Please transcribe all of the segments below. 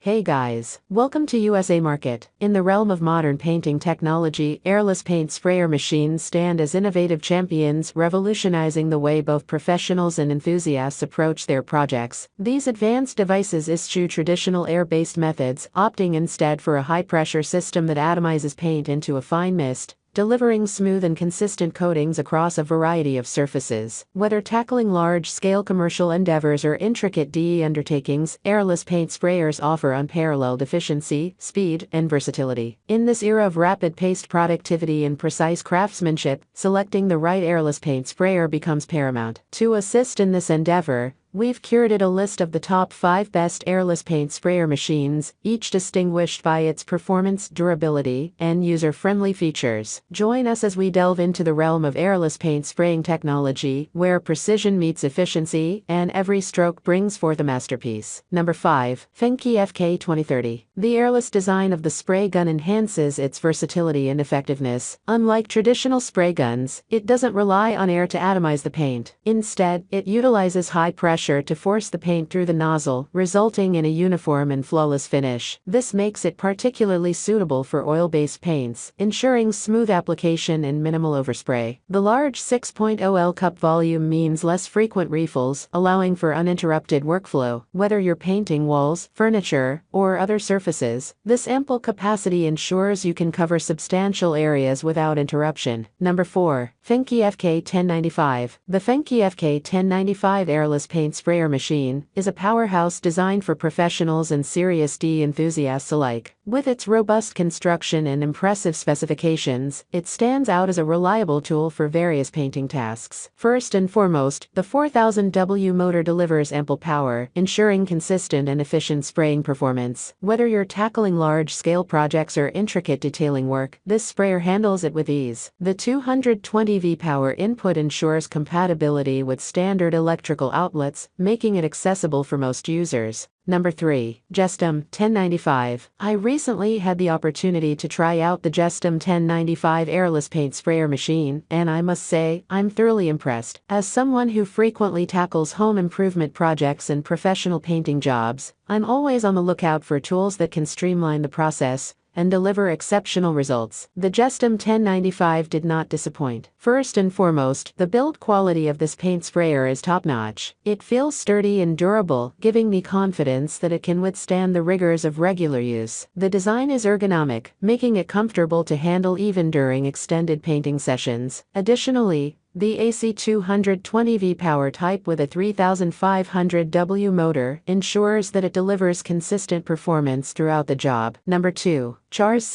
Hey guys, welcome to USA Market. In the realm of modern painting technology, airless paint sprayer machines stand as innovative champions, revolutionizing the way both professionals and enthusiasts approach their projects. These advanced devices eschew traditional air-based methods, opting instead for a high-pressure system that atomizes paint into a fine mist, delivering smooth and consistent coatings across a variety of surfaces. Whether tackling large-scale commercial endeavors or intricate DE undertakings, airless paint sprayers offer unparalleled efficiency, speed, and versatility. In this era of rapid-paced productivity and precise craftsmanship, selecting the right airless paint sprayer becomes paramount. To assist in this endeavor, we've curated a list of the top 5 best airless paint sprayer machines, each distinguished by its performance, durability, and user-friendly features. Join us as we delve into the realm of airless paint spraying technology, where precision meets efficiency, and every stroke brings forth a masterpiece. Number 5. FengKe FK 2030. The airless design of the spray gun enhances its versatility and effectiveness. Unlike traditional spray guns, it doesn't rely on air to atomize the paint. Instead, it utilizes high pressure to force the paint through the nozzle, resulting in a uniform and flawless finish. This makes it particularly suitable for oil-based paints, ensuring smooth application and minimal overspray. The large 6.0 L cup volume means less frequent refills, allowing for uninterrupted workflow. Whether you're painting walls, furniture, or other surfaces, this ample capacity ensures you can cover substantial areas without interruption. Number 4. FengKe FK 1095. The FengKe FK 1095 airless paint sprayer machine is a powerhouse designed for professionals and serious DE enthusiasts alike. With its robust construction and impressive specifications, it stands out as a reliable tool for various painting tasks. First and foremost, the 4000 W motor delivers ample power, ensuring consistent and efficient spraying performance. Whether you're tackling large-scale projects or intricate detailing work, this sprayer handles it with ease. The 220 V power input ensures compatibility with standard electrical outlets, making it accessible for most users. Number 3. JESSDOM 1095. I recently had the opportunity to try out the JESSDOM 1095 airless paint sprayer machine, and I must say, I'm thoroughly impressed. As someone who frequently tackles home improvement projects and professional painting jobs, I'm always on the lookout for tools that can streamline the process and deliver exceptional results. The JESSDOM 1095 did not disappoint. First and foremost, the build quality of this paint sprayer is top-notch. It feels sturdy and durable, giving me confidence that it can withstand the rigors of regular use. The design is ergonomic, making it comfortable to handle even during extended painting sessions. Additionally, the AC 220 V power type with a 3500 W motor ensures that it delivers consistent performance throughout the job. Number 2. Charhs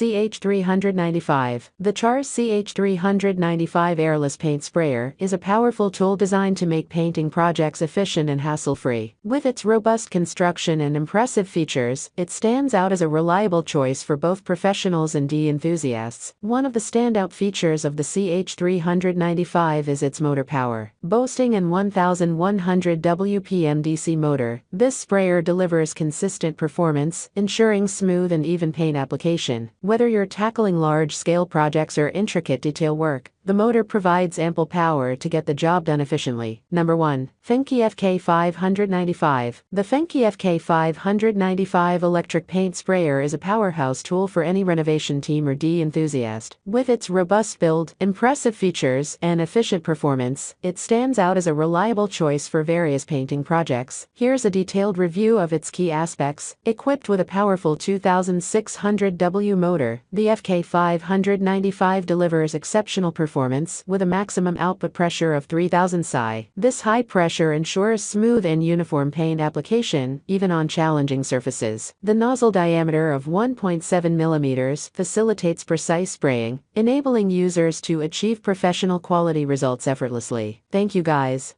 CH395. The Charhs CH395 airless paint sprayer is a powerful tool designed to make painting projects efficient and hassle-free. With its robust construction and impressive features, it stands out as a reliable choice for both professionals and DE enthusiasts. One of the standout features of the CH395 is its motor power. Boasting an 1100 WPM DC motor, this sprayer delivers consistent performance, ensuring smooth and even paint application. Whether you're tackling large-scale projects or intricate detail work, the motor provides ample power to get the job done efficiently. Number 1. FengKe FK 595. The FengKe FK 595 electric paint sprayer is a powerhouse tool for any renovation team or DE enthusiast. With its robust build, impressive features, and efficient performance, it stands out as a reliable choice for various painting projects. Here's a detailed review of its key aspects. Equipped with a powerful 2600 W motor, the FK 595 delivers exceptional performance with a maximum output pressure of 3000 psi. This high pressure ensures smooth and uniform paint application, even on challenging surfaces. The nozzle diameter of 1.7 mm facilitates precise spraying, enabling users to achieve professional quality results effortlessly. Thank you guys.